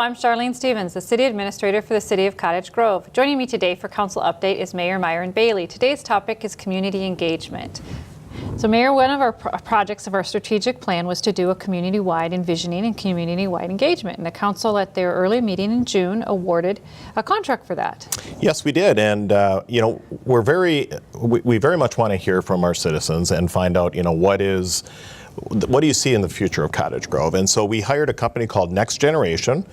I'm Charlene Stevens, the City Administrator for the City of Cottage Grove. Joining me today for Council Update is Mayor Myron Bailey. Today's topic is community engagement. So Mayor, one of our projects of our strategic plan was to do a community-wide envisioning and community-wide engagement. And the council at their early meeting in June awarded a contract for that. Yes, we did. And, we very much want to hear from our citizens and find out, what do you see in the future of Cottage Grove? And so we hired a company called Next Generation,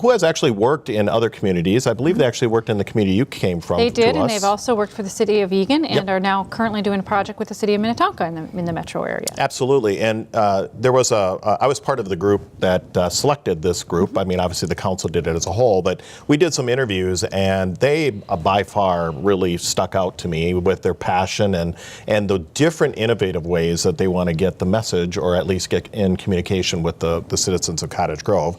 who has actually worked in other communities. I believe they actually worked in the community you came from. They did, and they've also worked for the City of Egan and are now currently doing a project with the City of Minnetonka in the metro area. Absolutely. And I was part of the group that selected this group. I mean, obviously the council did it as a whole, but we did some interviews, and they by far really stuck out to me with their passion and the different innovative ways that they want to get the message, or at least get in communication with the citizens of Cottage Grove.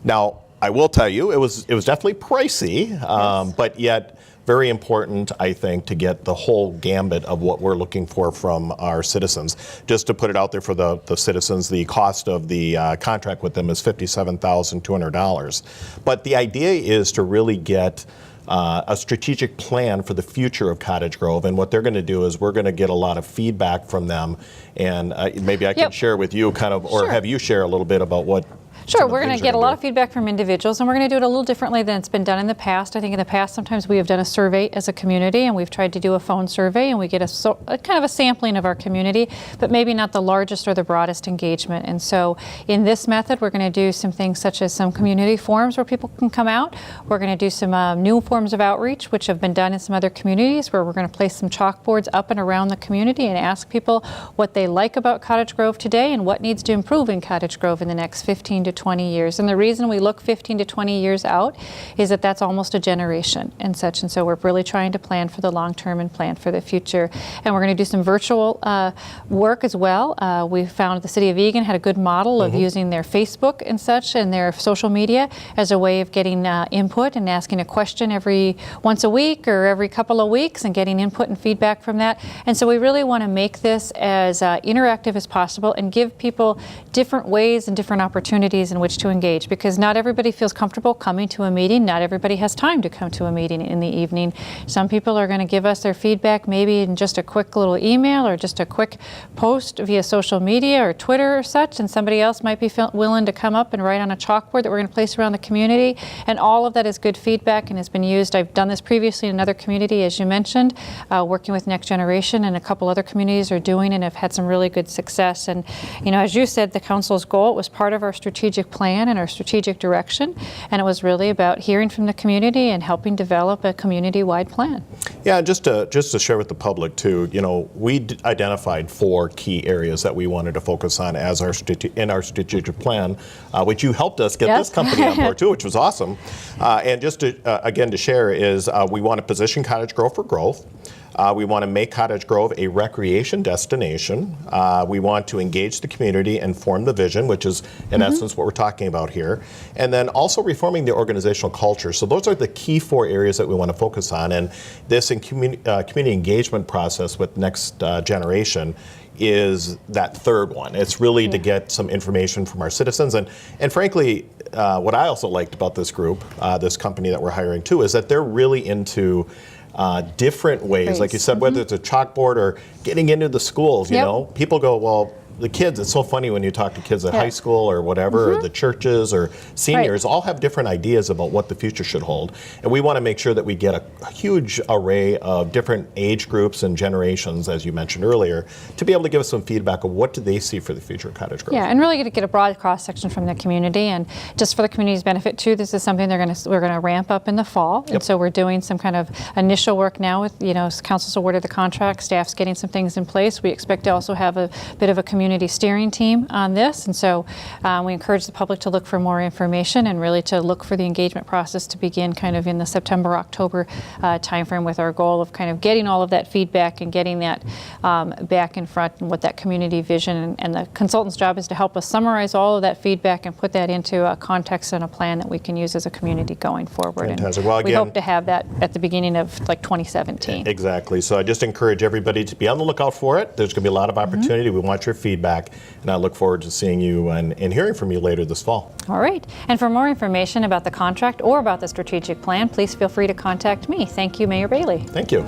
Now, I will tell you, it was definitely pricey, yes. But yet very important, I think, to get the whole gambit of what we're looking for from our citizens. Just to put it out there for the citizens, the cost of the contract with them is $57,200. But the idea is to really get a strategic plan for the future of Cottage Grove, and what they're going to do is we're going to get a lot of feedback from them, and maybe I can share with you or have you share a little bit about what. Sure, we're going to get a lot of feedback from individuals, and we're going to do it a little differently than it's been done in the past. I think in the past, sometimes we have done a survey as a community, and we've tried to do a phone survey, and we get a kind of a sampling of our community, but maybe not the largest or the broadest engagement. And so in this method, we're going to do some things such as some community forums where people can come out. We're going to do some new forms of outreach, which have been done in some other communities, where we're going to place some chalkboards up and around the community and ask people what they like about Cottage Grove today and what needs to improve in Cottage Grove in the next 15 to 20 years. And the reason we look 15 to 20 years out is that that's almost a generation and such. And so we're really trying to plan for the long term and plan for the future. And we're going to do some virtual work as well. We found the City of Egan had a good model of using their Facebook and such and their social media as a way of getting input and asking a question once a week or every couple of weeks and getting input and feedback from that. And so we really want to make this as interactive as possible and give people different ways and different opportunities in which to engage, because not everybody feels comfortable coming to a meeting. Not everybody has time to come to a meeting in the evening. Some people are going to give us their feedback maybe in just a quick little email or just a quick post via social media or Twitter or such, and somebody else might be willing to come up and write on a chalkboard that we're going to place around the community. And all of that is good feedback and has been used. I've done this previously in another community, as you mentioned, working with Next Generation, and a couple other communities are doing and have had some really good success. And as you said, the council's goal, it was part of our strategic plan and our strategic direction, and it was really about hearing from the community and helping develop a community-wide plan. Yeah, just to share with the public too, we identified 4 key areas that we wanted to focus on as in our strategic plan, which you helped us get this company on board too, which was awesome. And just to, again, to share is we want to position Cottage Grove for growth. We want to make Cottage Grove a recreation destination. We want to engage the community and form the vision, which is in essence what we're talking about here. And then also reforming the organizational culture. So those are the key 4 areas that we want to focus on. And this community engagement process with Next Generation is that third one. It's really to get some information from our citizens. And frankly, what I also liked about this group, this company that we're hiring too, is that they're really into different ways, like you said, whether it's a chalkboard or getting into the schools, people go, well, the kids, it's so funny when you talk to kids at high school or whatever, or the churches or seniors, all have different ideas about what the future should hold. And we want to make sure that we get a huge array of different age groups and generations, as you mentioned earlier, to be able to give us some feedback of what do they see for the future of Cottage Grove. Yeah, and really get a broad cross-section from the community. And just for the community's benefit too, this is something we're going to ramp up in the fall. And so we're doing some kind of initial work now with, council's awarded the contract, staff's getting some things in place. We expect to also have a bit of a community steering team on this, and so we encourage the public to look for more information and really to look for the engagement process to begin kind of in the September-October timeframe, with our goal of kind of getting all of that feedback and getting that back in front and what that community vision, and the consultant's job is to help us summarize all of that feedback and put that into a context and a plan that we can use as a community going forward. Fantastic. And well, again, we hope to have that at the beginning of 2017. Exactly. So I just encourage everybody to be on the lookout for it. There's going to be a lot of opportunity. We want your feedback. feedback, and I look forward to seeing you and hearing from you later this fall. All right. And for more information about the contract or about the strategic plan, please feel free to contact me. Thank you, Mayor Bailey. Thank you.